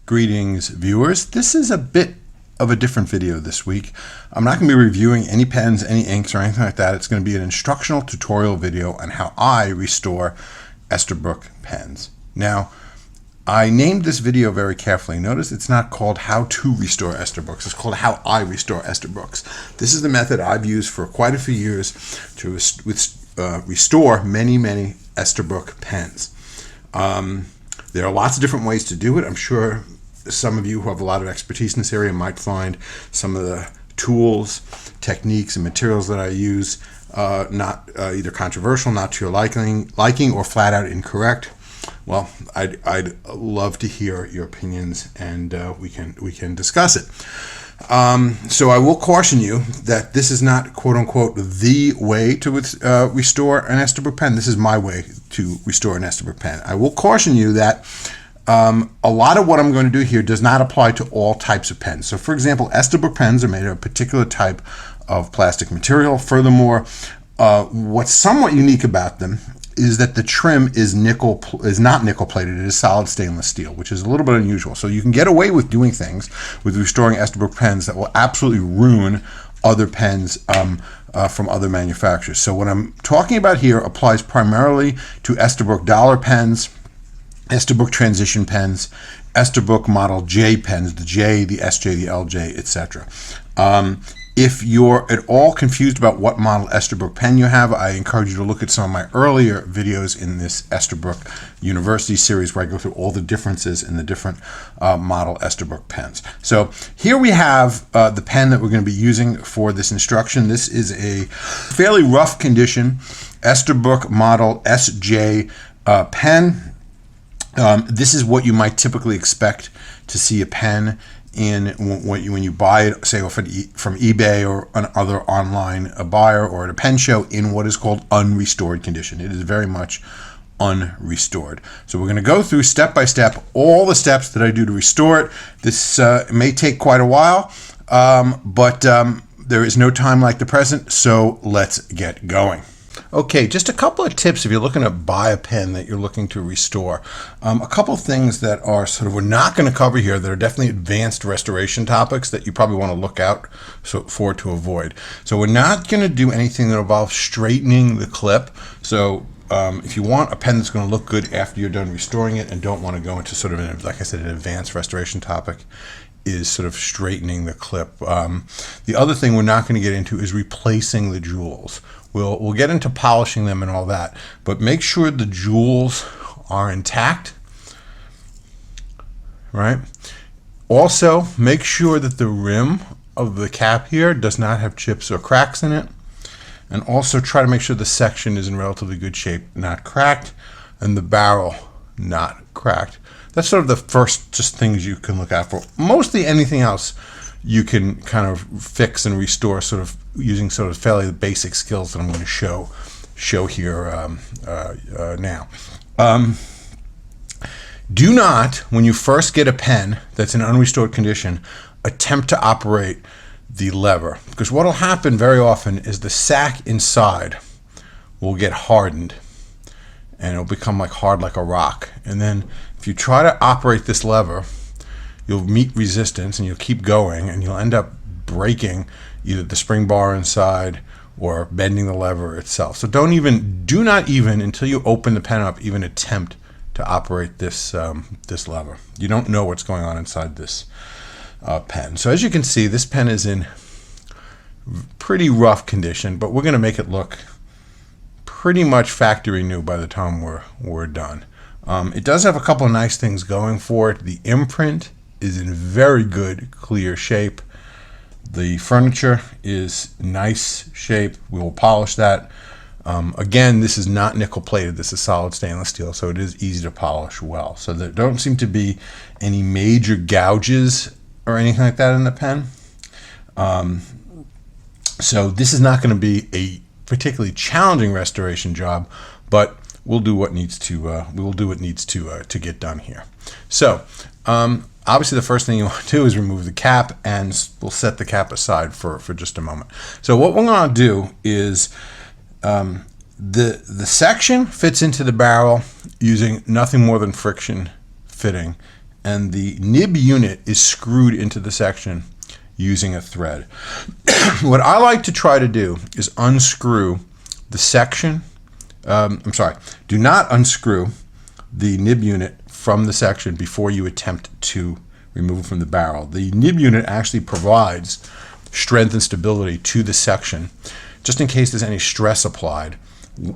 Greetings, viewers. This is a bit of a different video this week. I'm not going to be reviewing any pens, any inks, or anything like that. It's going to be an instructional tutorial video on how I restore Esterbrook pens. Now, I named this video very carefully. Notice it's not called How to Restore Esterbrooks. It's called How I Restore Esterbrooks. This is the method I've used for quite a few years to restore many Esterbrook pens. There are lots of different ways to do it. I'm sure some of you who have a lot of expertise in this area might find some of the tools, techniques, and materials that I use not either controversial, not to your liking, or flat out incorrect. Well, I'd love to hear your opinions, and we can discuss it. So I will caution you that this is not quote unquote the way to restore an Esterbrook pen. This is my way to restore an Esterbrook pen. I will caution you that a lot of what I'm going to do here does not apply to all types of pens. So for example, Esterbrook pens are made of a particular type of plastic material. Furthermore, what's somewhat unique about them is that the trim is not nickel plated. It is solid stainless steel, which is a little bit unusual. So you can get away with doing things with restoring Esterbrook pens that will absolutely ruin other pens from other manufacturers. So what I'm talking about here applies primarily to Esterbrook dollar pens, Esterbrook transition pens, Esterbrook model J pens, the J, the SJ, the LJ, etc. If you're at all confused about what model Esterbrook pen you have, I encourage you to look at some of my earlier videos in this Esterbrook University series where I go through all the differences in the different model Esterbrook pens. So here we have the pen that we're going to be using for this instruction. This is a fairly rough condition Esterbrook model SJ pen. This is what you might typically expect to see a pen in when you buy it, say from eBay or another online buyer or at a pen show, in what is called unrestored condition. It is very much unrestored. So we're going to go through step by step all the steps that I do to restore it. This may take quite a while, but there is no time like the present, so let's get going. Okay, just a couple of tips if you're looking to buy a pen that you're looking to restore. A couple of things that are we're not going to cover here that are definitely advanced restoration topics that you probably want to look out for to avoid. So we're not going to do anything that involves straightening the clip. So if you want a pen that's going to look good after you're done restoring it and don't want to go into like I said, an advanced restoration topic, is straightening the clip. The other thing we're not going to get into is replacing the jewels. We'll get into polishing them and all that, but make sure the jewels are intact, right? Also, make sure that the rim of the cap here does not have chips or cracks in it, and also try to make sure the section is in relatively good shape, not cracked, and the barrel not cracked. That's the first things you can look out for. Mostly anything else you can kind of fix and restore using fairly basic skills that I'm going to show here now. Do not, when you first get a pen that's in unrestored condition, attempt to operate the lever, because what will happen very often is the sac inside will get hardened and it'll become hard like a rock. And then if you try to operate this lever, you'll meet resistance and you'll keep going and you'll end up breaking either the spring bar inside or bending the lever itself. So do not even until you open the pen up, even attempt to operate this lever. You don't know what's going on inside this pen. So as you can see, this pen is in pretty rough condition, but we're going to make it look pretty much factory new by the time we're done. It does have a couple of nice things going for it. The imprint is in very good, clear shape. The furniture is nice shape. We will polish that. Again, this is not nickel plated. This is solid stainless steel, so it is easy to polish well. So there don't seem to be any major gouges or anything like that in the pen. So this is not going to be a particularly challenging restoration job, but we'll do what needs to get done here. So obviously the first thing you want to do is remove the cap, and we'll set the cap aside for just a moment. So what we're going to do is the section fits into the barrel using nothing more than friction fitting and the nib unit is screwed into the section using a thread. What I like to try to do is unscrew the section. Do not unscrew the nib unit from the section before you attempt to remove it from the barrel. The nib unit actually provides strength and stability to the section, just in case there's any stress applied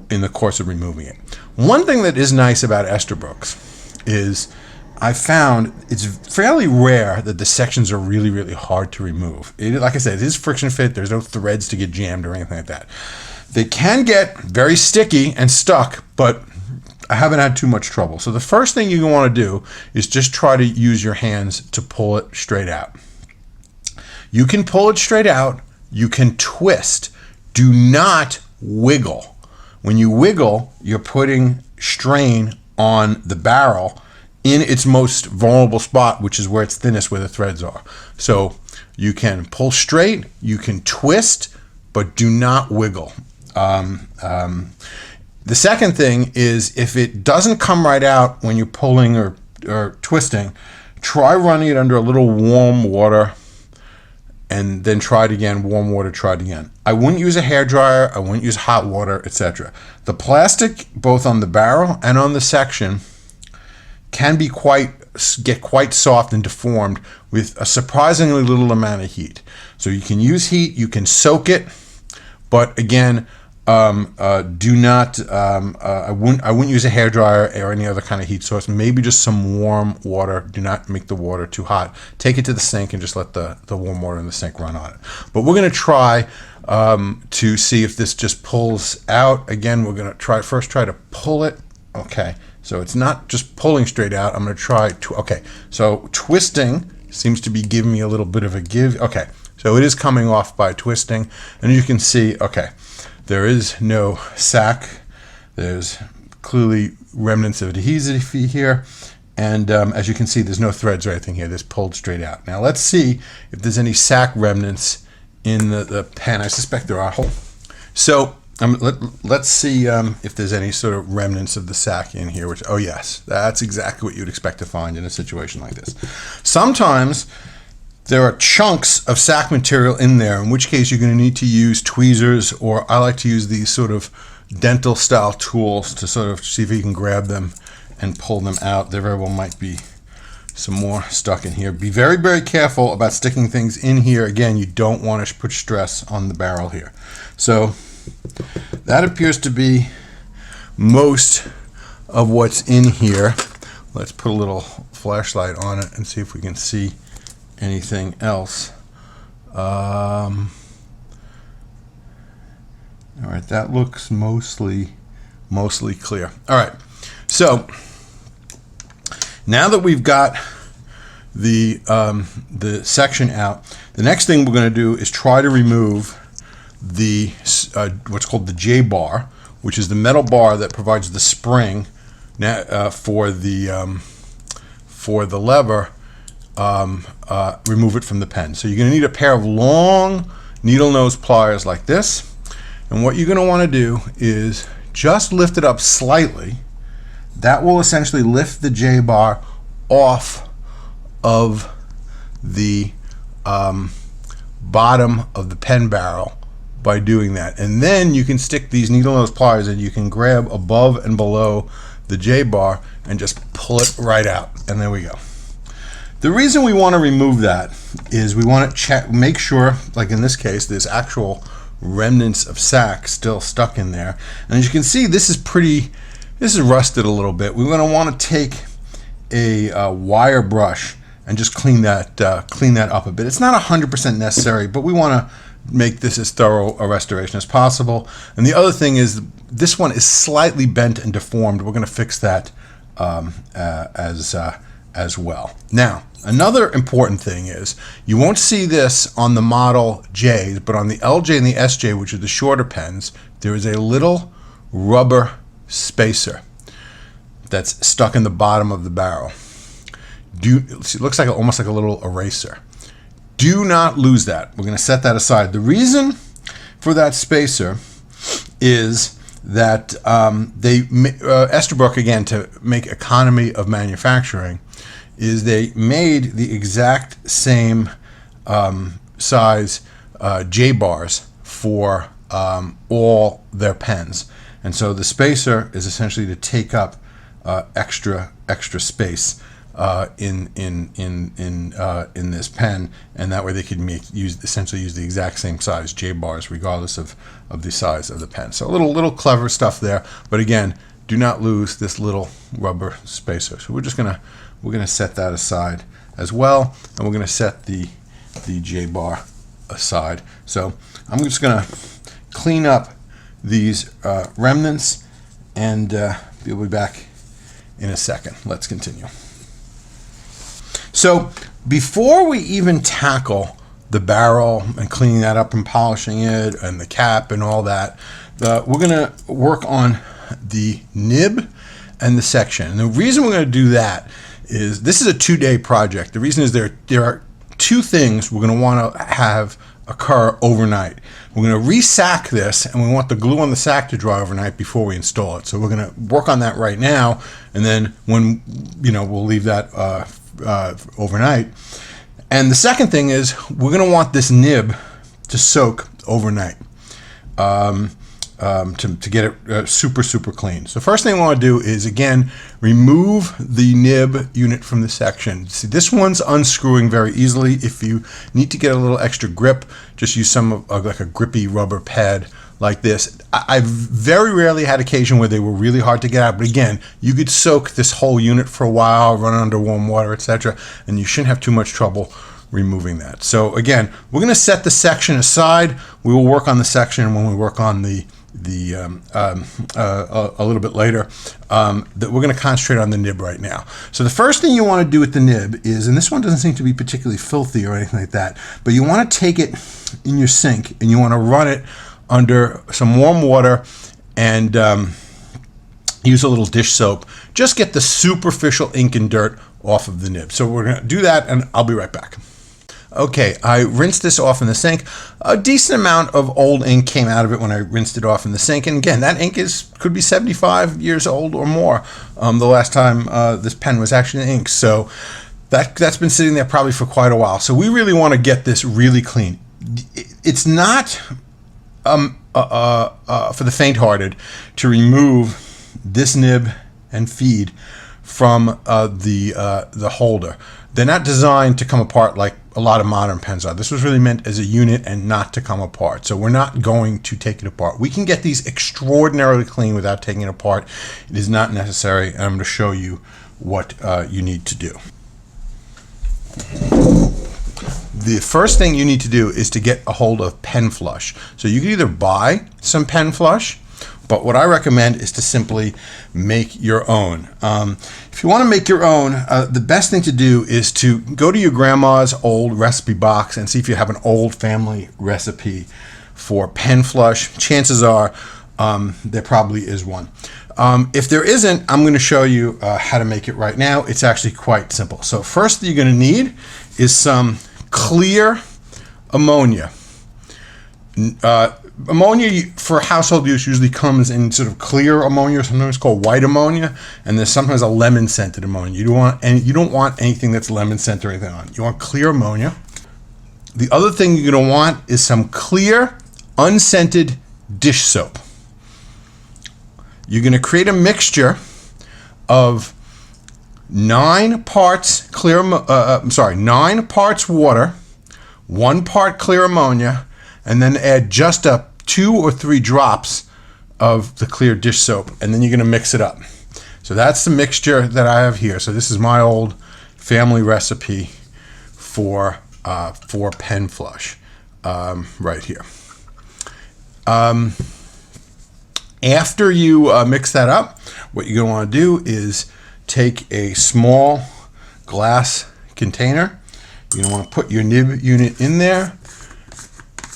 in the course of removing it. One thing that is nice about Esterbrooks is I found it's fairly rare that the sections are really, really hard to remove. Like I said, it is friction fit. There's no threads to get jammed or anything like that. They can get very sticky and stuck, but I haven't had too much trouble. So the first thing you want to do is just try to use your hands to pull it straight out. You can pull it straight out. You can twist. Do not wiggle. When you wiggle, you're putting strain on the barrel in its most vulnerable spot, which is where it's thinnest, where the threads are. So you can pull straight, you can twist, but do not wiggle. The second thing is, if it doesn't come right out when you're pulling or twisting, try running it under a little warm water and then try it again, warm water, try it again. I wouldn't use a hairdryer, I wouldn't use hot water, etc. The plastic, both on the barrel and on the section, can be get quite soft and deformed with a surprisingly little amount of heat. So you can use heat, you can soak it, but again, do not. I wouldn't use a hairdryer or any other kind of heat source. Maybe just some warm water. Do not make the water too hot. Take it to the sink and just let the warm water in the sink run on it. But we're going to try to see if this just pulls out. Again, we're going to first try to pull it. Okay. So it's not just pulling straight out. I'm going to try okay. So twisting seems to be giving me a little bit of a give. Okay. So it is coming off by twisting, and you can see, okay, there is no sac. There's clearly remnants of adhesive here, and as you can see, there's no threads or anything here. This pulled straight out. Now let's see if there's any sac remnants in the pen. I suspect there are. So let's see if there's any sort of remnants of the sac in here, oh yes, that's exactly what you'd expect to find in a situation like this. Sometimes there are chunks of sac material in there, in which case you're going to need to use tweezers, or I like to use these sort of dental style tools to sort of see if you can grab them and pull them out. There very well might be some more stuck in here. Be very, very careful about sticking things in here. Again, you don't want to put stress on the barrel here. So that appears to be most of what's in here. Let's put a little flashlight on it and see if we can see anything else. All right, that looks mostly clear. All right, so now that we've got the section out, the next thing we're going to do is try to remove the what's called the J bar, which is the metal bar that provides the spring for the lever. Remove it from the pen. So you're going to need a pair of long needle nose pliers like this, and what you're going to want to do is just lift it up slightly. That will essentially lift the J bar off of the bottom of the pen barrel by doing that, and then you can stick these needle nose pliers and you can grab above and below the J bar and just pull it right out, and there we go. The reason we want to remove that is we want to make sure, like in this case, there's actual remnants of sac still stuck in there. And as you can see, this is rusted a little bit. We're going to want to take a wire brush and just clean that up a bit. It's not 100% necessary, but we want to make this as thorough a restoration as possible. And the other thing is, this one is slightly bent and deformed. We're going to fix that as well. Now, another important thing is, you won't see this on the Model J, but on the LJ and the SJ, which are the shorter pens, there is a little rubber spacer that's stuck in the bottom of the barrel. It looks like almost like a little eraser. Do not lose that. We're going to set that aside. The reason for that spacer is that Esterbrook, again, to make economy of manufacturing, is they made the exact same size J-bars for all their pens. And so the spacer is essentially to take up extra space in this pen, and that way they could essentially use the exact same size J-bars regardless of the size of the pen. So a little clever stuff there, but again, do not lose this little rubber spacer. So we're gonna set that aside as well, and we're gonna set the J-bar aside. So I'm just gonna clean up these remnants, and we'll be back in a second. Let's continue. So before we even tackle the barrel and cleaning that up and polishing it and the cap and all that, we're gonna work on the nib and the section. And the reason we're gonna do that is this is a 2-day project. The reason is there are 2 things we're gonna wanna have occur overnight. We're going to re-sack this, and we want the glue on the sack to dry overnight before we install it. So we're going to work on that right now, and then when we'll leave that overnight. And the second thing is we're going to want this nib to soak overnight to get it super clean. So first thing I want to do is, again, remove the nib unit from the section. See, this one's unscrewing very easily. If you need to get a little extra grip, just use some like a grippy rubber pad like this. I've very rarely had occasion where they were really hard to get out, but again, you could soak this whole unit for a while, run it under warm water, etc., and you shouldn't have too much trouble removing that. So again, we're going to set the section aside. We will work on the section when we work on a little bit later. That we're going to concentrate on the nib right now. So the first thing you want to do with the nib is, and this one doesn't seem to be particularly filthy or anything like that, but you want to take it in your sink and you want to run it under some warm water and use a little dish soap. Just get the superficial ink and dirt off of the nib. So we're going to do that, and I'll be right back. Okay, I rinsed this off in the sink. A decent amount of old ink came out of it when I rinsed it off in the sink. And again, that ink could be 75 years old or more the last time this pen was actually inked. So that's been sitting there probably for quite a while. So we really want to get this really clean. It's not for the faint-hearted to remove this nib and feed from the holder. They're not designed to come apart like a lot of modern pens are. This was really meant as a unit and not to come apart. So we're not going to take it apart. We can get these extraordinarily clean without taking it apart. It is not necessary, and I'm going to show you what you need to do. The first thing you need to do is to get a hold of pen flush. So you can either buy some pen flush, but what I recommend is to simply make your own. If you want to make your own, the best thing to do is to go to your grandma's old recipe box and see if you have an old family recipe for pen flush. Chances are there probably is one. If there isn't, I'm going to show you how to make it right now. It's actually quite simple. So first thing you're going to need is some clear ammonia. Ammonia for household use usually comes in sort of clear ammonia, sometimes called white ammonia, and there's sometimes a lemon scented ammonia. You don't want anything that's lemon scent or anything on it. You want clear ammonia. The other thing you're going to want is some clear, unscented dish soap. You're going to create a mixture of 9 parts water, 1 part clear ammonia, and then add just 2 or 3 drops of the clear dish soap, and then you're going to mix it up. So that's the mixture that I have here. So this is my old family recipe for pen flush right here. After you mix that up, what you're going to want to do is take a small glass container. You're going to want to put your nib unit in there.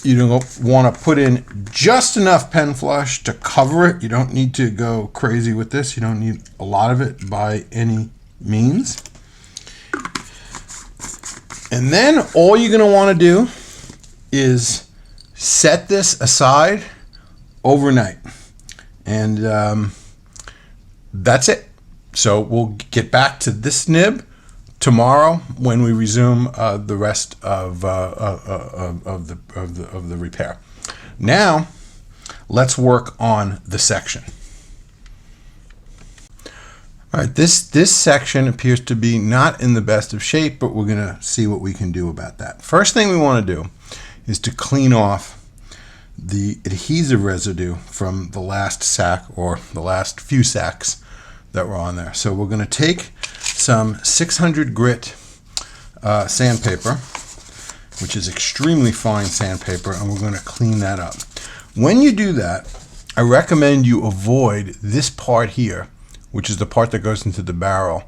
You don't want to put in just enough pen flush to cover it. You don't need to go crazy with this. You don't need a lot of it by any means. And then all you're going to want to do is set this aside overnight. And that's it. So we'll get back to this nib, tomorrow, when we resume the rest of the repair. Now, let's work on the section. All right, this section appears to be not in the best of shape, but we're going to see what we can do about that. First thing we want to do is to clean off the adhesive residue from the last sack or the last few sacks that were on there. So we're going to take some 600 grit sandpaper, which is extremely fine sandpaper, and we're going to clean that up. When you do that, I recommend you avoid this part here, which is the part that goes into the barrel,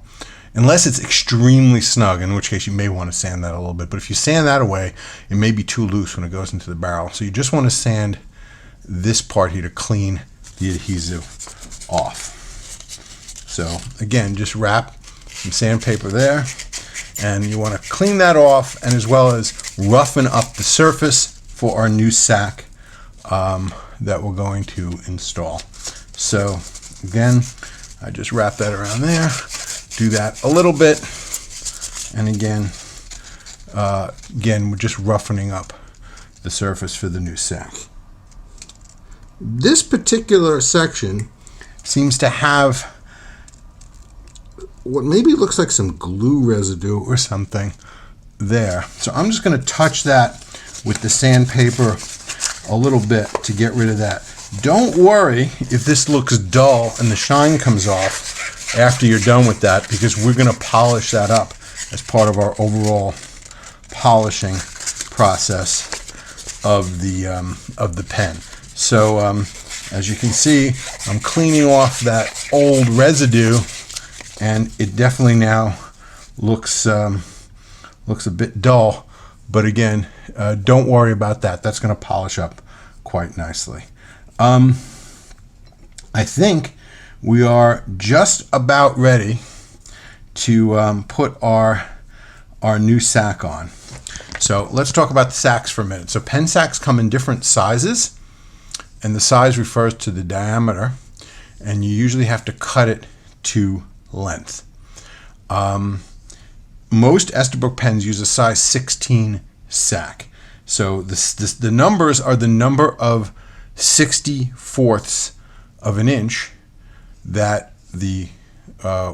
unless it's extremely snug, in which case you may want to sand that a little bit. But if you sand that away, it may be too loose when it goes into the barrel. So you just want to sand this part here to clean the adhesive off. So again, just wrap some sandpaper there, and you want to clean that off, and as well as roughen up the surface for our new sack that we're going to install. So again, I just wrap that around there, do that a little bit, and again, we're just roughening up the surface for the new sack. This particular section seems to have what maybe looks like some glue residue or something there. So I'm just going to touch that with the sandpaper a little bit to get rid of that. Don't worry if this looks dull and the shine comes off after you're done with that, because we're going to polish that up as part of our overall polishing process of the pen. So as you can see, I'm cleaning off that old residue, and it definitely now looks a bit dull. But again, don't worry about that. That's going to polish up quite nicely. I think we are just about ready to put our new sack on. So let's talk about the sacks for a minute. So pen sacks come in different sizes, and the size refers to the diameter, and you usually have to cut it to length. Most Esterbrook pens use a size 16 sack. So the numbers are the number of 60/4 of an inch that the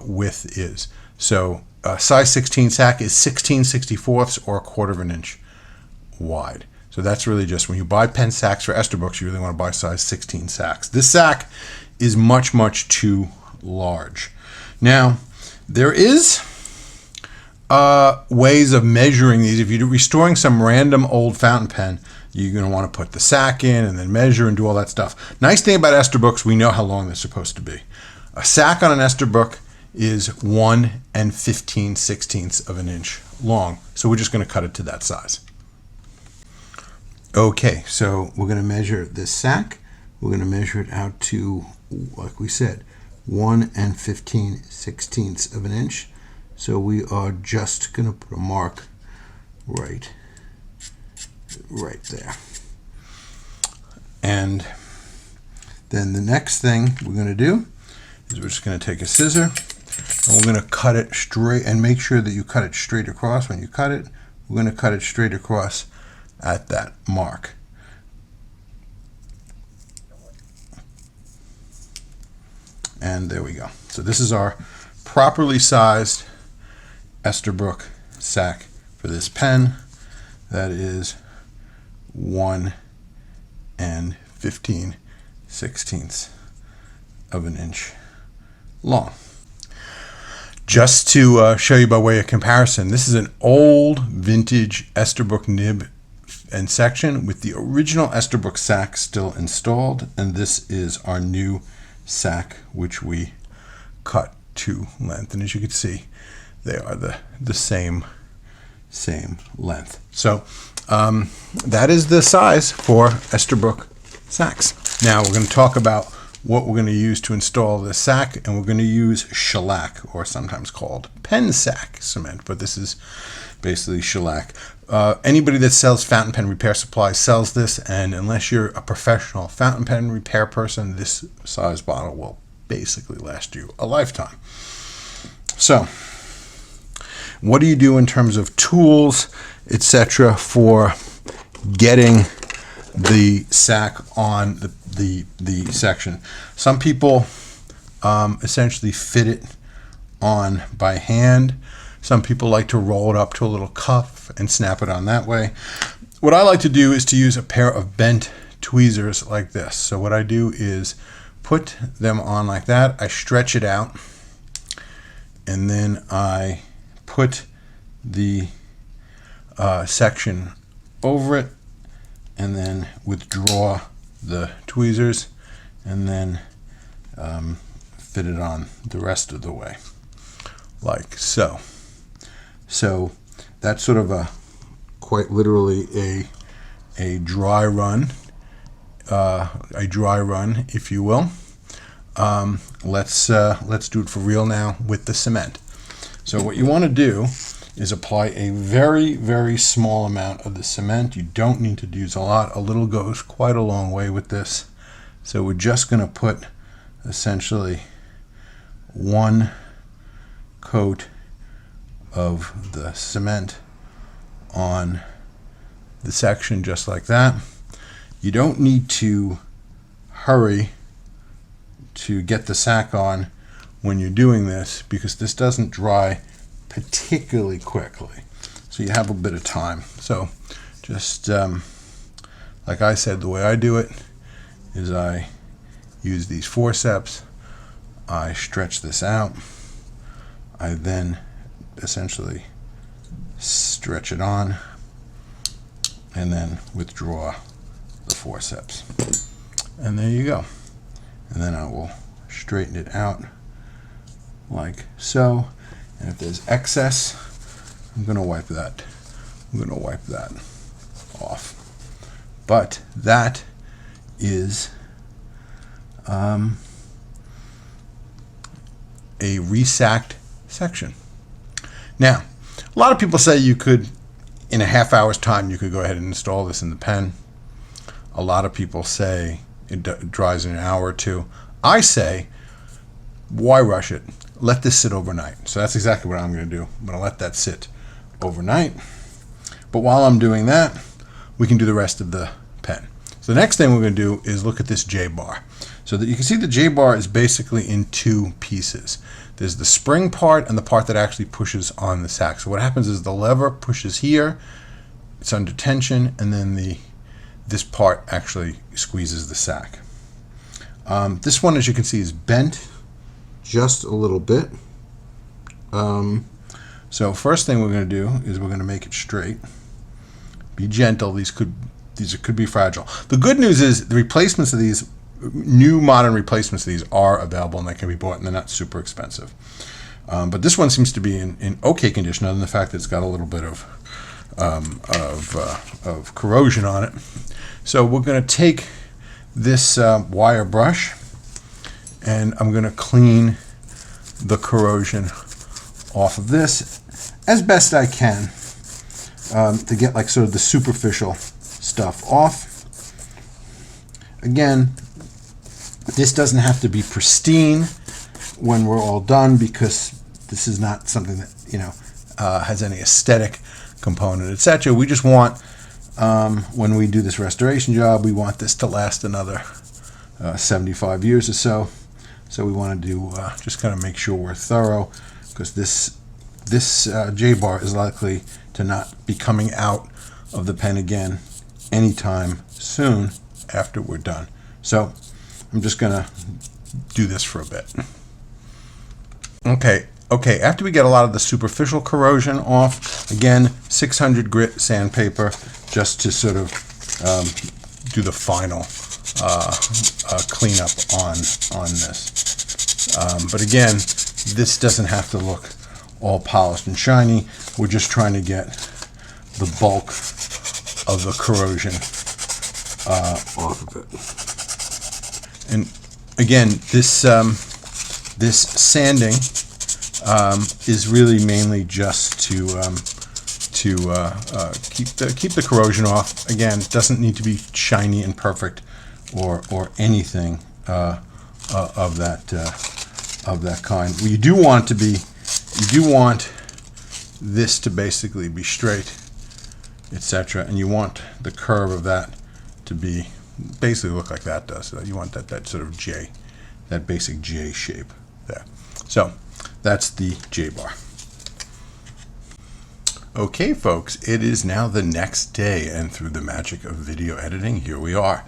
width is. So size 16 sack is 16/64 or 1/4 of an inch wide. So that's really just when you buy pen sacks for Esterbrook's, you really want to buy size 16 sacks. This sack is much, much too large. Now, there is ways of measuring these. If you're restoring some random old fountain pen, you're going to want to put the sack in and then measure and do all that stuff. Nice thing about Esterbrook's, we know how long they're supposed to be. A sack on an Esterbrook is 1 15/16 of an inch long. So we're just going to cut it to that size. Okay, so we're going to measure this sack. We're going to measure it out to, like we said, 1 15/16 of an inch. So we are just going to put a mark right there. And then the next thing we're going to do is we're just going to take a scissor, and we're going to cut it straight, and make sure that you cut it straight across. When you cut it, we're going to cut it straight across at that mark. And there we go. So this is our properly sized Esterbrook sack for this pen. That is 1 15/16 of an inch long. Just to show you by way of comparison, this is an old vintage Esterbrook nib and section with the original Esterbrook sack still installed, and this is our new sack which we cut to length, and as you can see, they are the same length. So that is the size for Esterbrook sacks. Now we're going to talk about what we're going to use to install this sack, and we're going to use shellac, or sometimes called pen sack cement, but this is basically shellac. Anybody that sells fountain pen repair supplies sells this, and unless you're a professional fountain pen repair person, this size bottle will basically last you a lifetime. So what do you do in terms of tools, etc., for getting the sac on the section? Some people essentially fit it on by hand. Some people like to roll it up to a little cuff and snap it on that way. What I like to do is to use a pair of bent tweezers like this. So what I do is put them on like that. I stretch it out, and then I put the section over it, and then withdraw the tweezers, and then fit it on the rest of the way, like so. So that's sort of a quite literally a dry run, if you will. Let's do it for real now with the cement. So what you want to do is apply a very, very small amount of the cement. You don't need to use a lot. A little goes quite a long way with this. So we're just going to put essentially one coat of the cement on the section, just like that. You don't need to hurry to get the sac on when you're doing this, because this doesn't dry particularly quickly, so you have a bit of time. So just like I said, the way I do it is I use these forceps, I stretch this out, I then essentially stretch it on, and then withdraw the forceps, and there you go. And then I will straighten it out like so. And if there's excess, I'm going to wipe that. Off. But that is a resacked section. Now, a lot of people say you could, in a half hour's time, you could go ahead and install this in the pen. A lot of people say it dries in an hour or two. I say, why rush it? Let this sit overnight. So that's exactly what I'm going to do. I'm going to let that sit overnight. But while I'm doing that, we can do the rest of the pen. So the next thing we're going to do is look at this J-bar. So that you can see the J-bar is basically in two pieces. There's the spring part and the part that actually pushes on the sac. So what happens is the lever pushes here, it's under tension, and then this part actually squeezes the sac. This one, as you can see, is bent just a little bit. So first thing we're going to do is we're going to make it straight. Be gentle. These could be fragile. The good news is the replacements of these, new modern replacements of these, are available and they can be bought, and they're not super expensive. But this one seems to be in okay condition, other than the fact that it's got a little bit of corrosion on it. So we're going to take this wire brush, and I'm going to clean the corrosion off of this as best I can to get like sort of the superficial stuff off. Again, this doesn't have to be pristine when we're all done, because this is not something that has any aesthetic component, etc. We just want, when we do this restoration job, we want this to last another 75 years or so. So we want to do just kind of make sure we're thorough, because this J-bar is likely to not be coming out of the pen again anytime soon after we're done. So I'm just going to do this for a bit. Okay, after we get a lot of the superficial corrosion off, again, 600 grit sandpaper, just to sort of do the final cleanup on this. But again, this doesn't have to look all polished and shiny. We're just trying to get the bulk of the corrosion off of it. And again, this sanding is really mainly just to keep the corrosion off. Again, it doesn't need to be shiny and perfect or anything of that kind. Well, you do want this to basically be straight, etc. And you want the curve of that to be basically look like that does. So you want that sort of J, that basic J shape there. So that's the J bar. Okay, folks, it is now the next day, and through the magic of video editing, here we are.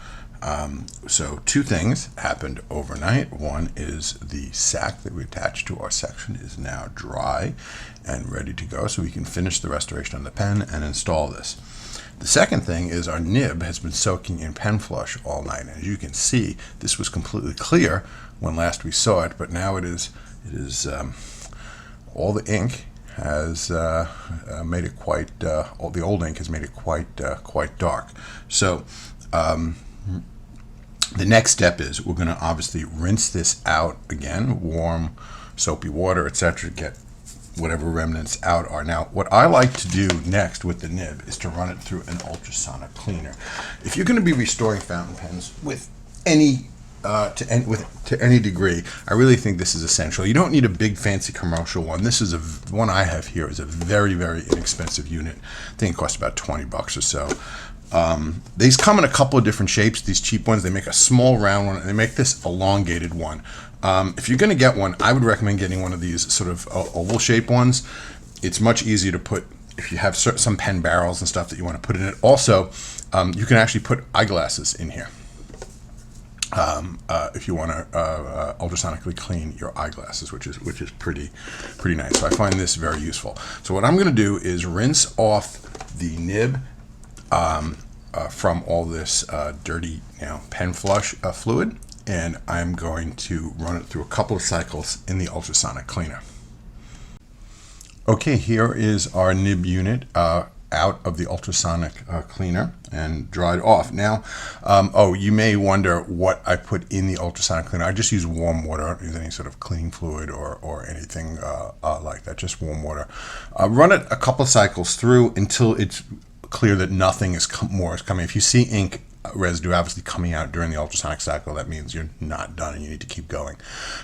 So two things happened overnight. One is the sac that we attached to our section is now dry and ready to go, so we can finish the restoration on the pen and install this. The second thing is our nib has been soaking in pen flush all night. As you can see, this was completely clear when last we saw it, but now it is all the ink has made it quite, all the old ink has made it quite dark. So the next step is we're going to obviously rinse this out again, warm soapy water, etc., get whatever remnants out are. Now, what I like to do next with the nib is to run it through an ultrasonic cleaner. If you're going to be restoring fountain pens with any to any degree, I really think this is essential. You don't need a big fancy commercial one. This is one I have here is a very, very inexpensive unit. I think it costs about 20 bucks or so. These come in a couple of different shapes. These cheap ones, they make a small round one, and they make this elongated one. If you're going to get one, I would recommend getting one of these sort of oval shaped ones. It's much easier to put if you have some pen barrels and stuff that you want to put in it. Also, you can actually put eyeglasses in here. If you want to ultrasonically clean your eyeglasses, which is pretty nice. So I find this very useful. So what I'm going to do is rinse off the nib from all this dirty pen flush fluid, and I'm going to run it through a couple of cycles in the ultrasonic cleaner. Okay, here is our nib unit out of the ultrasonic cleaner and dried off. Now, you may wonder what I put in the ultrasonic cleaner. I just use warm water. I don't use any sort of cleaning fluid or anything like that, just warm water. Run it a couple of cycles through until it's clear that nothing more is coming. If you see ink residue obviously coming out during the ultrasonic cycle, that means you're not done and you need to keep going.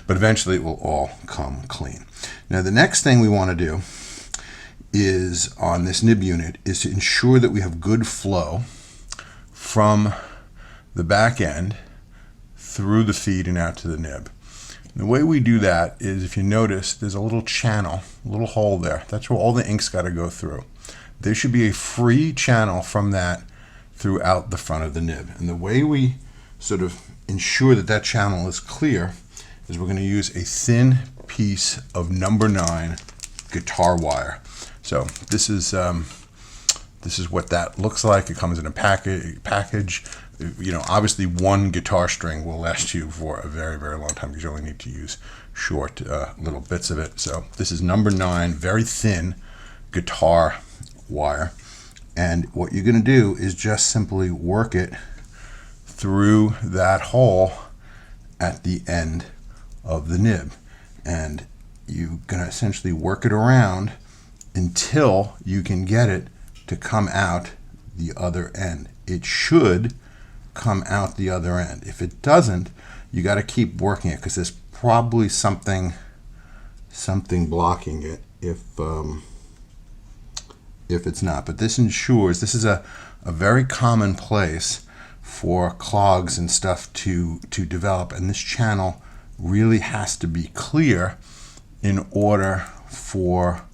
But eventually it will all come clean. Now, the next thing we want to do is on this nib unit is to ensure that we have good flow from the back end through the feed and out to the nib. And the way we do that is, if you notice, there's a little channel, a little hole there. That's where all the ink's got to go through. There should be a free channel from that throughout the front of the nib. And the way we sort of ensure that that channel is clear is we're going to use a thin piece of number 9 guitar wire. So this is what that looks like. It comes in a package. Obviously one guitar string will last you for a very, very long time because you only need to use short little bits of it. So this is number 9, very thin guitar wire. And what you're going to do is just simply work it through that hole at the end of the nib. And you're going to essentially work it around until you can get it to come out the other end. It should come out the other end. If it doesn't, you got to keep working it because there's probably something blocking it if it's not. But this ensures, this is a very common place for clogs and stuff to develop, and this channel really has to be clear in order for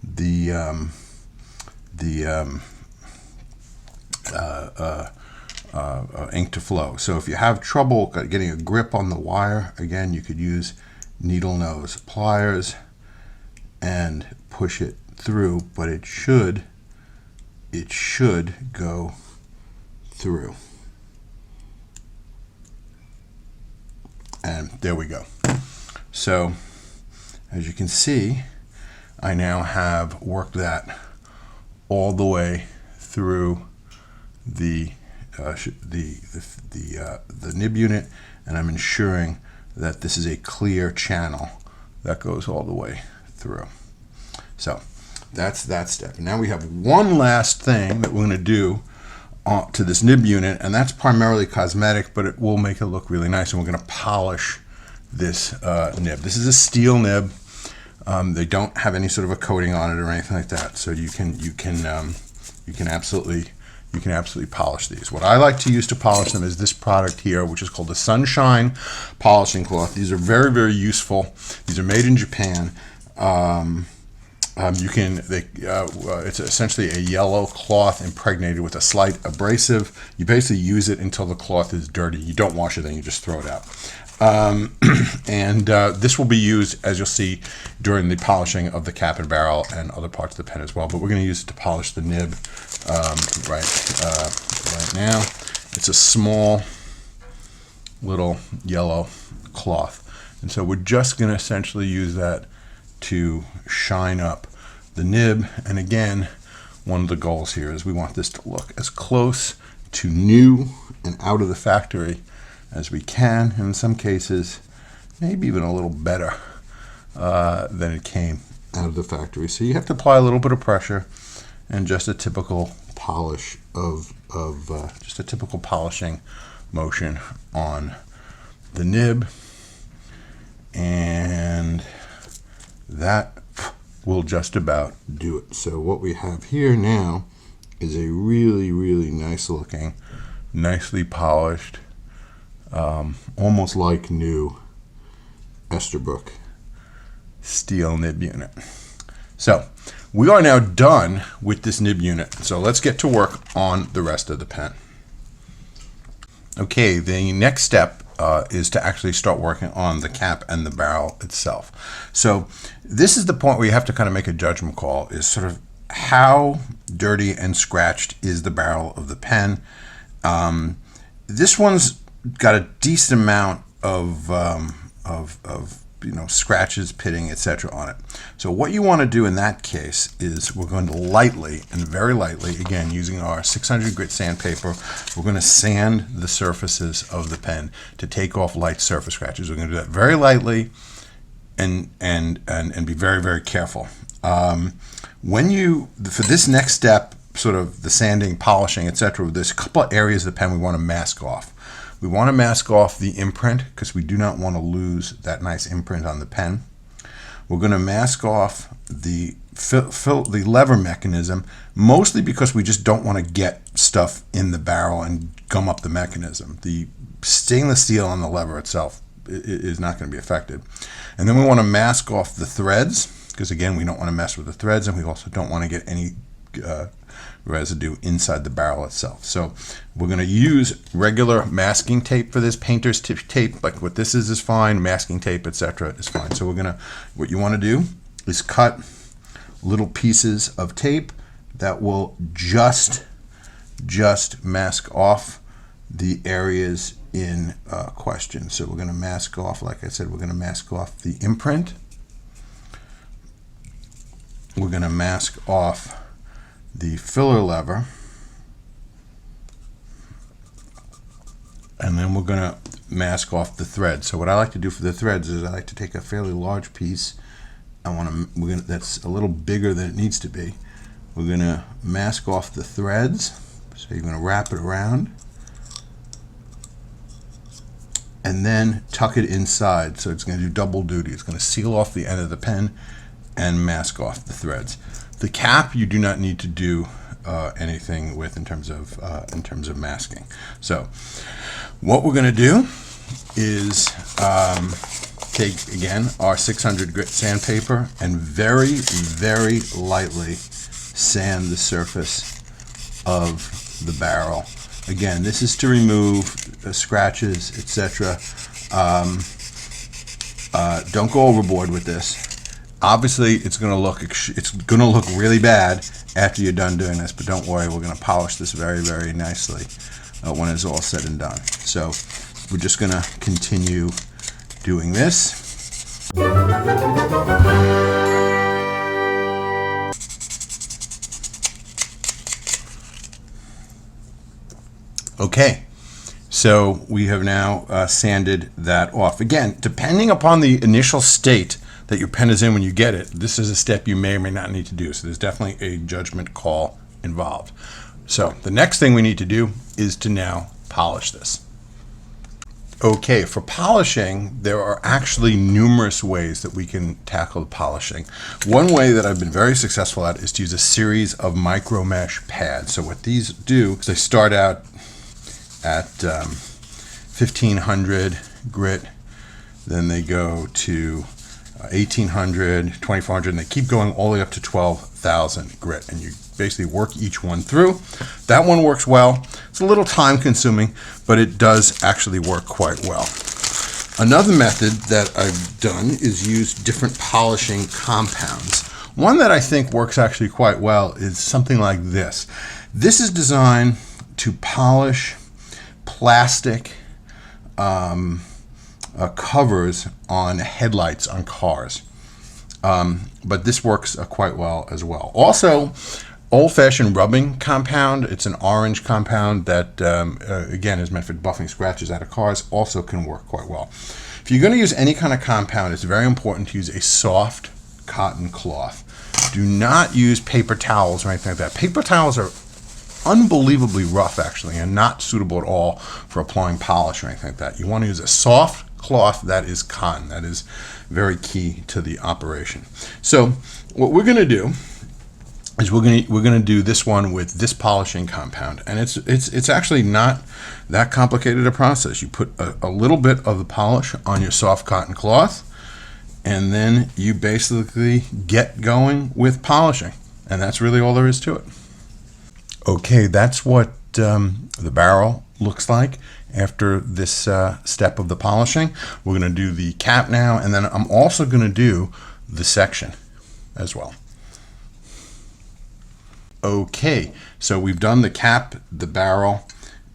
the ink to flow. So if you have trouble getting a grip on the wire, again, you could use needle nose pliers and push it through, but it should go through. And there we go. So as you can see, I now have worked that all the way through the nib unit, and I'm ensuring that this is a clear channel that goes all the way through. So that's that step. And now we have one last thing that we're going to do to this nib unit, and that's primarily cosmetic, but it will make it look really nice. And we're going to polish this nib. This is a steel nib. They don't have any sort of a coating on it or anything like that, so you can absolutely polish these. What I like to use to polish them is this product here, which is called the Sunshine Polishing Cloth. These are very, very useful. These are made in Japan. It's essentially a yellow cloth impregnated with a slight abrasive. You basically use it until the cloth is dirty. You don't wash it, then you just throw it out. This will be used, as you'll see, during the polishing of the cap and barrel and other parts of the pen as well. But we're going to use it to polish the nib right now. It's a small little yellow cloth, and so we're just going to essentially use that to shine up the nib. And again, one of the goals here is we want this to look as close to new and out of the factory as we can, and in some cases maybe even a little better than it came out of the factory. So you have to apply a little bit of pressure and just a typical polish of just a typical polishing motion on the nib, and that will just about do it. So what we have here now is a really, really nice looking, nicely polished, almost like new Esterbrook steel nib unit. So we are now done with this nib unit. So let's get to work on the rest of the pen. Okay, the next step is to actually start working on the cap and the barrel itself. So this is the point where you have to kind of make a judgment call, is sort of how dirty and scratched is the barrel of the pen. This one's got a decent amount of scratches, pitting, etc. on it. So what you want to do in that case is we're going to lightly, and very lightly, again using our 600 grit sandpaper, we're going to sand the surfaces of the pen to take off light surface scratches. We're going to do that very lightly and be very, very careful. For this next step, sort of the sanding, polishing, etc., there's a couple of areas of the pen we want to mask off. We want to mask off the imprint because we do not want to lose that nice imprint on the pen. We're going to mask off the lever mechanism, mostly because we just don't want to get stuff in the barrel and gum up the mechanism. The stainless steel on the lever itself is not going to be affected. And then we want to mask off the threads because, again, we don't want to mess with the threads, and we also don't want to get any residue inside the barrel itself. So we're going to use regular masking tape for this. Painter's tape, like what this is fine. Masking tape, etc., is fine. So what you want to do is cut little pieces of tape that will just mask off the areas in question. So we're going to mask off, like I said, we're going to mask off the imprint. We're going to mask off the filler lever, and then we're going to mask off the thread. So what I like to do for the threads is I like to take a fairly large piece. That's a little bigger than it needs to be. We're going to mask off the threads. So you're going to wrap it around and then tuck it inside. So it's going to do double duty. It's going to seal off the end of the pen and mask off the threads. The cap you do not need to do anything with in terms of masking. So what we're going to do is take again our 600 grit sandpaper and very, very lightly sand the surface of the barrel. Again, this is to remove scratches, etc. Don't go overboard with this. Obviously, it's going to look really bad after you're done doing this, but don't worry, we're going to polish this very, very nicely when it's all said and done. So we're just going to continue doing this. Okay, so we have now sanded that off. Again, depending upon the initial state that your pen is in when you get it, this is a step you may or may not need to do. So there's definitely a judgment call involved. So the next thing we need to do is to now polish this. Okay, for polishing, there are actually numerous ways that we can tackle the polishing. One way that I've been very successful at is to use a series of micro mesh pads. So what these do is they start out at 1500 grit, then they go to 1800, 2400, and they keep going all the way up to 12,000 grit, and you basically work each one through. That one works well. It's a little time consuming, but it does actually work quite well. Another method that I've done is use different polishing compounds. One that I think works actually quite well is something like this. This is designed to polish plastic covers on headlights on cars. But this works quite well as well. Also, old-fashioned rubbing compound, it's an orange compound that, again, is meant for buffing scratches out of cars, also can work quite well. If you're going to use any kind of compound, it's very important to use a soft cotton cloth. Do not use paper towels or anything like that. Paper towels are unbelievably rough, actually, and not suitable at all for applying polish or anything like that. You want to use a soft cloth that is cotton. That is very key to the operation. So what we're going to do is we're going to do this one with this polishing compound, and it's actually not that complicated a process. You put a little bit of the polish on your soft cotton cloth, and then you basically get going with polishing, and that's really all there is to it. Okay, that's what the barrel looks like after this step of the polishing. We're going to do the cap now, and then I'm also going to do the section as well. Okay, so we've done the cap, the barrel,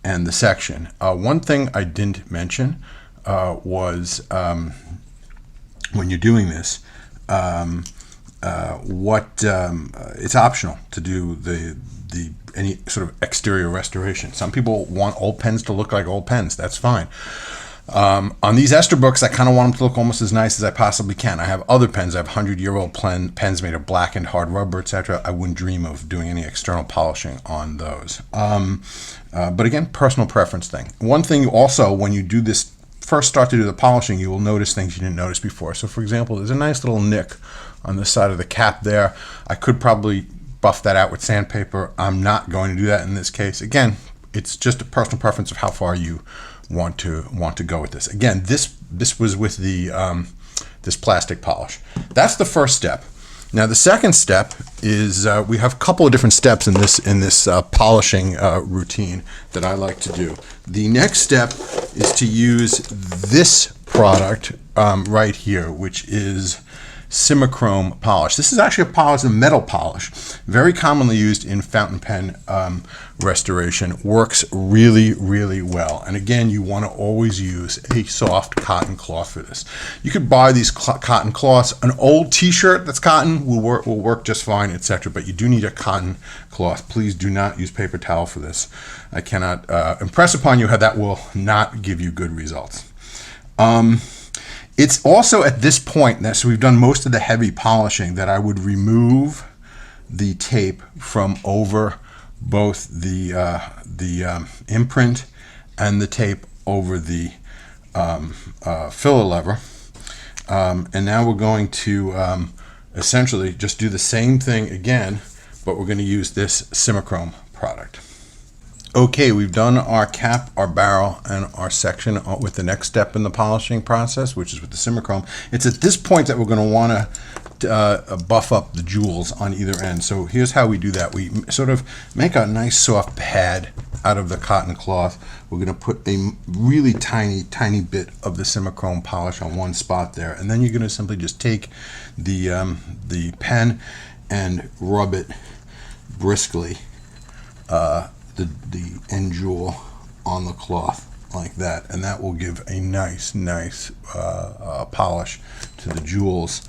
and the section. One thing I didn't mention was when you're doing this, it's optional to do any sort of exterior restoration. Some people want old pens to look like old pens. That's fine. On these Esterbrooks, I kind of want them to look almost as nice as I possibly can. I have other pens. I have 100-year-old pens made of blackened hard rubber, etc. I wouldn't dream of doing any external polishing on those. But again, personal preference thing. One thing also, when you do this, first start to do the polishing, you will notice things you didn't notice before. So for example, there's a nice little nick on the side of the cap there. I could probably buff that out with sandpaper. I'm not going to do that in this case. Again, it's just a personal preference of how far you want to go with this. Again, this was with the this plastic polish. That's the first step. Now the second step is we have a couple of different steps in this polishing routine that I like to do. The next step is to use this product right here, which is Simichrome polish. This is actually a polish, a metal polish, very commonly used in fountain pen restoration. Works really, really well. And again, you want to always use a soft cotton cloth for this. You could buy these cotton cloths. An old t-shirt that's cotton will work just fine, etc. But you do need a cotton cloth. Please do not use paper towel for this. I cannot impress upon you how that will not give you good results. It's also at this point that, so we've done most of the heavy polishing, that I would remove the tape from over both the imprint and the tape over the filler lever. And now we're going to essentially just do the same thing again, but we're going to use this Simichrome product. Okay, we've done our cap, our barrel, and our section with the next step in the polishing process, which is with the Simichrome. It's at this point that we're going to want to buff up the jewels on either end. So here's how we do that. We sort of make a nice soft pad out of the cotton cloth. We're going to put a really tiny, tiny bit of the Simichrome polish on one spot there, and then you're going to simply just take the pen and rub it briskly, the end jewel on the cloth like that, and that will give a nice polish to the jewels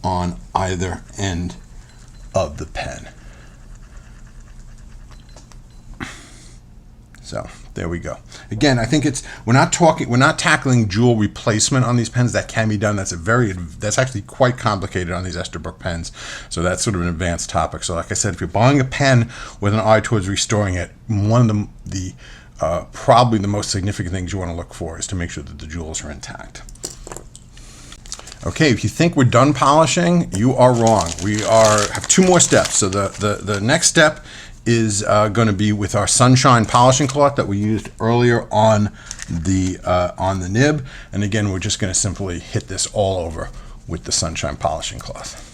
on either end of the pen. So there we go. Again, I think we're not tackling jewel replacement on these pens. That can be done. That's actually quite complicated on these Esterbrook pens. So that's sort of an advanced topic. So like I said, if you're buying a pen with an eye towards restoring it, one of the probably the most significant things you want to look for is to make sure that the jewels are intact. Okay, if you think we're done polishing, you are wrong. We have two more steps. So the next step is going to be with our sunshine polishing cloth that we used earlier on the nib. And again, we're just going to simply hit this all over with the sunshine polishing cloth.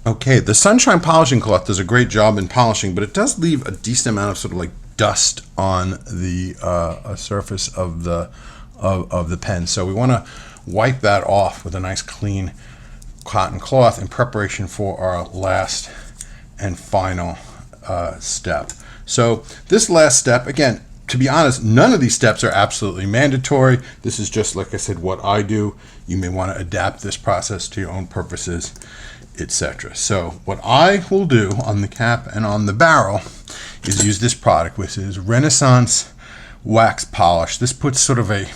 Okay, the sunshine polishing cloth does a great job in polishing, but it does leave a decent amount of sort of like dust on the surface of the pen. So we want to wipe that off with a nice clean cotton cloth in preparation for our last and final step. So this last step, again, to be honest, none of these steps are absolutely mandatory. This is just, like I said, what I do. You may want to adapt this process to your own purposes, etc. So what I will do on the cap and on the barrel is use this product, which is Renaissance Wax Polish. This puts sort of a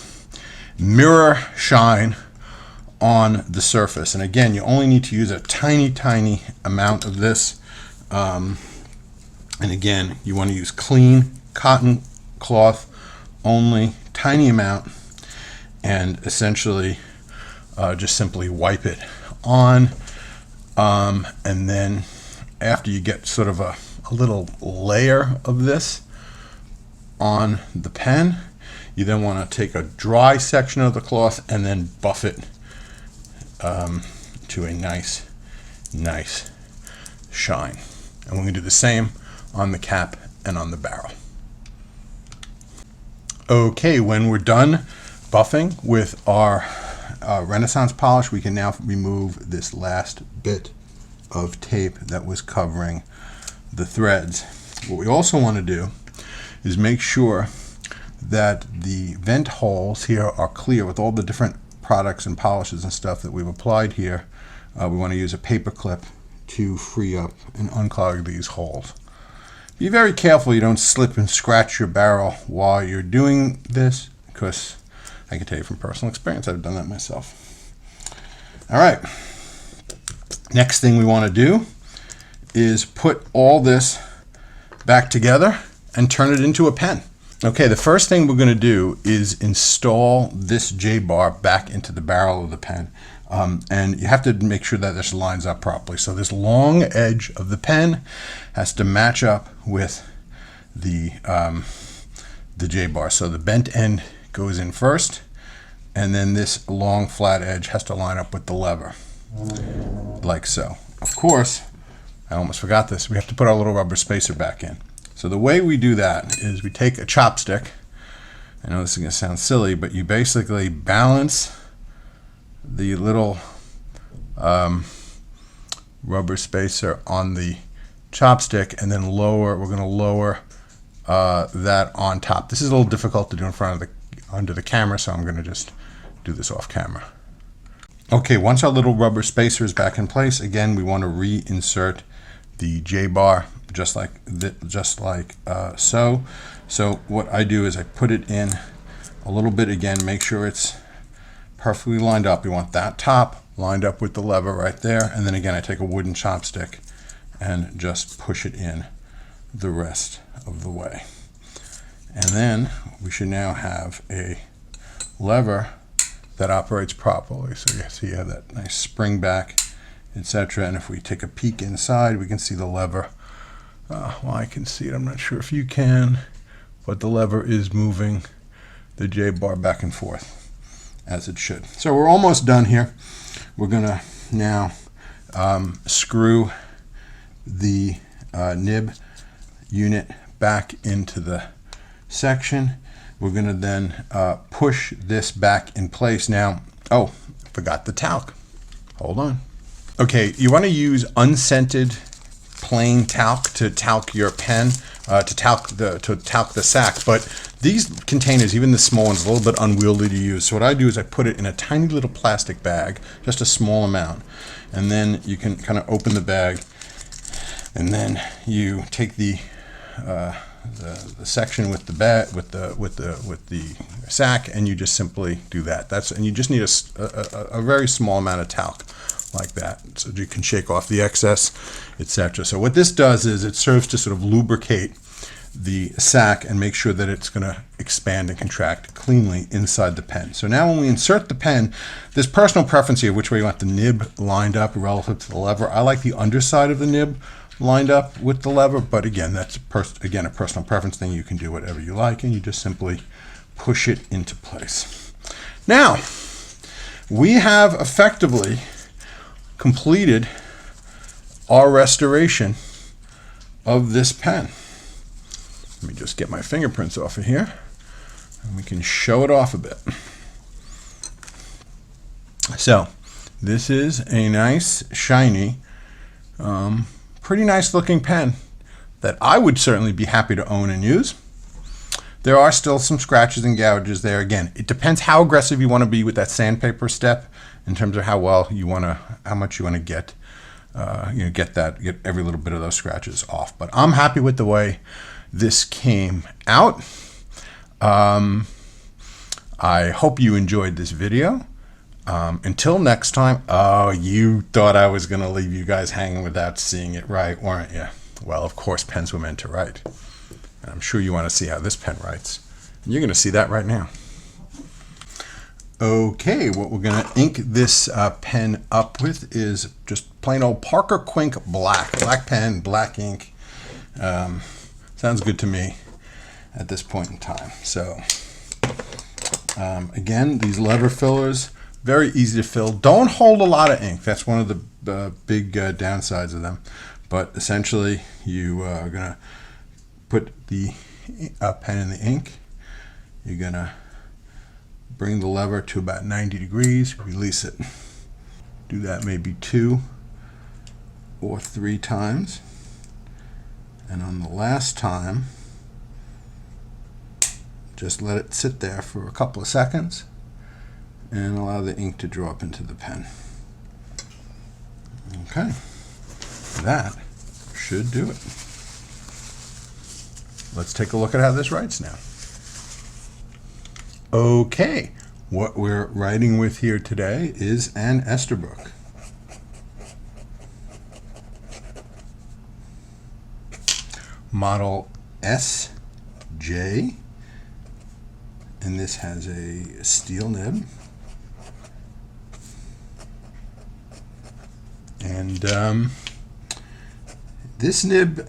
mirror shine on the surface. And again, you only need to use a tiny, tiny amount of this. And again, you want to use clean cotton cloth only, tiny amount, and essentially just simply wipe it on. And then after you get sort of a little layer of this on the pen, you then want to take a dry section of the cloth and then buff it to a nice shine. And we're going to do the same on the cap and on the barrel. Okay, when we're done buffing with our Renaissance polish, we can now remove this last bit of tape that was covering the threads. What we also want to do is make sure that the vent holes here are clear with all the different products and polishes and stuff that we've applied here. We want to use a paper clip to free up and unclog these holes. Be very careful you don't slip and scratch your barrel while you're doing this, because I can tell you from personal experience, I've done that myself. All right, next thing we want to do is put all this back together and turn it into a pen. Okay, the first thing we're going to do is install this J-bar back into the barrel of the pen. And you have to make sure that this lines up properly. So this long edge of the pen has to match up with the J-bar. So the bent end goes in first, and then this long flat edge has to line up with the lever, like so. Of course, I almost forgot this, we have to put our little rubber spacer back in. So the way we do that is we take a chopstick. I know this is going to sound silly, but you basically balance the little rubber spacer on the chopstick, and then we're going to lower that on top. This is a little difficult to do in front of under the camera, so I'm going to just do this off camera. Okay, once our little rubber spacer is back in place, again, we want to reinsert the J-bar just like so. So what I do is I put it in a little bit again, make sure it's perfectly lined up. We want that top lined up with the lever right there, and then again I take a wooden chopstick and just push it in the rest of the way. And then we should now have a lever that operates properly. So you see you have that nice spring back, etc. And if we take a peek inside, we can see the lever. Well, I can see it. I'm not sure if you can, but the lever is moving the J-bar back and forth as it should. So we're almost done here. We're gonna now screw the nib unit back into the section. We're gonna then push this back in place. Now, oh, forgot the talc. Hold on. Okay, you want to use unscented plain talc to talc your pen, to talc the sac. But these containers, even the small ones, are a little bit unwieldy to use. So what I do is I put it in a tiny little plastic bag, just a small amount, and then you can kind of open the bag, and then you take the section with the bag with the sac, and you just simply do that. And you just need a very small amount of talc like that, so you can shake off the excess, etc. So what this does is it serves to sort of lubricate the sac and make sure that it's going to expand and contract cleanly inside the pen. So now when we insert the pen, there's personal preference here which way you want the nib lined up relative to the lever. I like the underside of the nib lined up with the lever, but again, that's again a personal preference thing. You can do whatever you like, and you just simply push it into place. Now, we have effectively completed our restoration of this pen. Let me just get my fingerprints off of here, and we can show it off a bit. So, this is a nice, shiny, pretty nice looking pen that I would certainly be happy to own and use. There are still some scratches and gouges there. Again, it depends how aggressive you want to be with that sandpaper step in terms of how much you want to get every little bit of those scratches off. But I'm happy with the way this came out. I hope you enjoyed this video. Until next time. Oh, you thought I was going to leave you guys hanging without seeing it right, weren't you? Well, of course, pens were meant to write. And I'm sure you want to see how this pen writes. And you're going to see that right now. Okay, what we're going to ink this pen up with is just plain old Parker Quink black. Black pen, black ink. Sounds good to me at this point in time. So, again, these lever fillers, very easy to fill. Don't hold a lot of ink. That's one of the big downsides of them. But essentially, you are going to put the pen in the ink. You're going to bring the lever to about 90 degrees, release it. Do that maybe 2 or 3 times. And on the last time, just let it sit there for a couple of seconds and allow the ink to draw up into the pen. Okay, that should do it. Let's take a look at how this writes now. Okay, what we're writing with here today is an Esterbrook. Model SJ, and this has a steel nib. And this nib,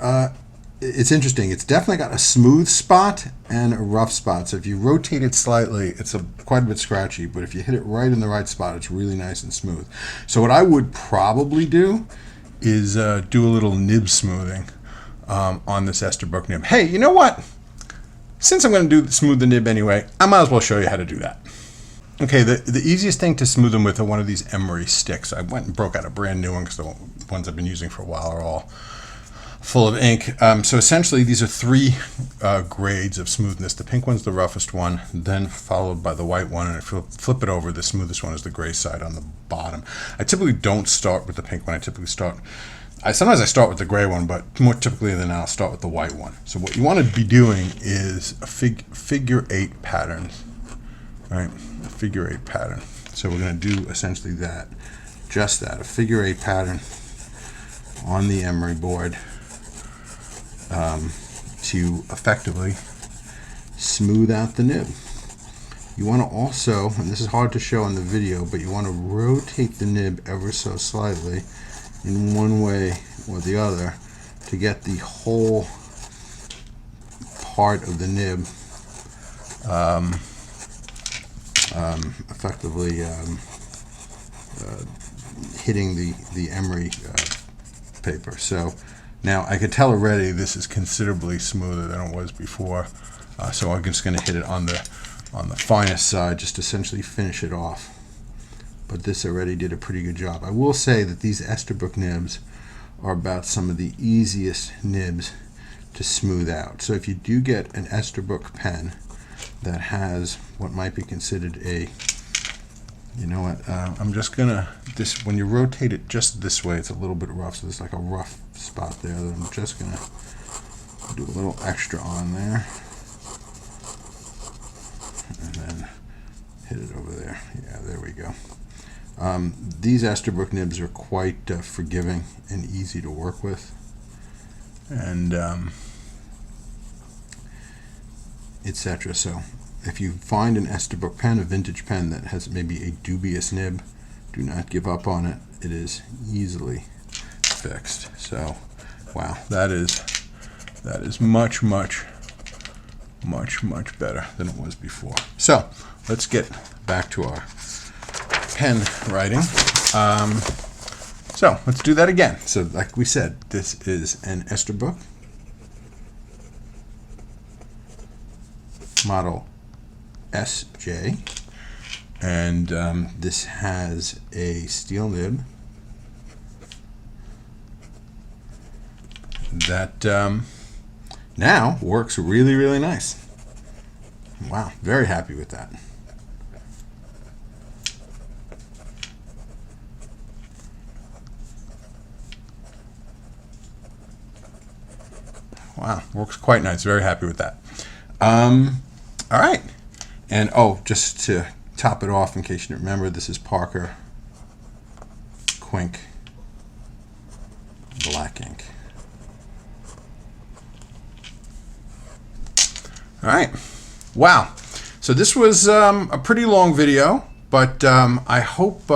it's interesting. It's definitely got a smooth spot and a rough spot. So if you rotate it slightly, it's quite a bit scratchy, but if you hit it right in the right spot, it's really nice and smooth. So what I would probably do is do a little nib smoothing on this Esterbrook nib. Hey, you know what? Since I'm going to smooth the nib anyway, I might as well show you how to do that. Okay, the easiest thing to smooth them with are one of these emery sticks. I went and broke out a brand new one because the ones I've been using for a while are all full of ink. So essentially these are 3 grades of smoothness. The pink one's the roughest one, then followed by the white one, and if you flip it over, the smoothest one is the gray side on the bottom. I typically don't start with the pink one. Sometimes I start with the gray one, but more typically than I'll start with the white one. So what you want to be doing is a figure 8 pattern, right? A figure 8 pattern. So we're going to do essentially that, just that, a figure 8 pattern on the emery board to effectively smooth out the nib. You want to also, and this is hard to show on the video, but you want to rotate the nib ever so slightly in one way or the other to get the whole part of the nib effectively hitting the emery paper. So now I could tell already this is considerably smoother than it was before. So I'm just going to hit it on the finest side, just essentially finish it off. But this already did a pretty good job. I will say that these Esterbrook nibs are about some of the easiest nibs to smooth out. So if you do get an Esterbrook pen that has what might be considered a, you know what, I'm just gonna, when you rotate it just this way, it's a little bit rough, so there's like a rough spot there that I'm just gonna do a little extra on there. And then hit it over there. Yeah, there we go. These Esterbrook nibs are quite forgiving and easy to work with, and etc. So if you find an Esterbrook pen, a vintage pen that has maybe a dubious nib, do not give up on it. It is easily fixed. So wow, that is much better than it was before. So let's get back to our pen writing. So let's do that again. So like we said, this is an Esterbrook model SJ, and this has a steel nib that now works really nice. Wow, very happy with that. Wow, works quite nice. Very happy with that. All right, and oh, just to top it off, in case you didn't remember, this is Parker Quink black ink. All right, wow. So this was a pretty long video, but I hope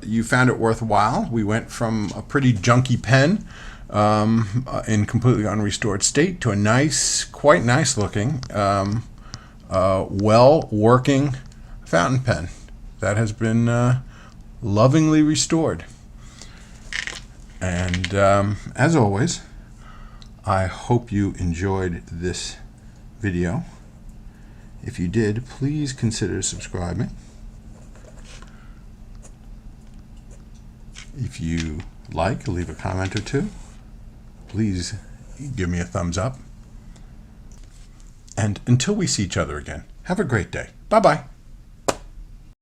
you found it worthwhile. We went from a pretty junky pen in completely unrestored state to a nice, quite nice looking, well working fountain pen that has been lovingly restored. And as always, I hope you enjoyed this video. If you did, please consider subscribing. If you like, leave a comment or two. Please give me a thumbs up. And until we see each other again, have a great day. Bye-bye.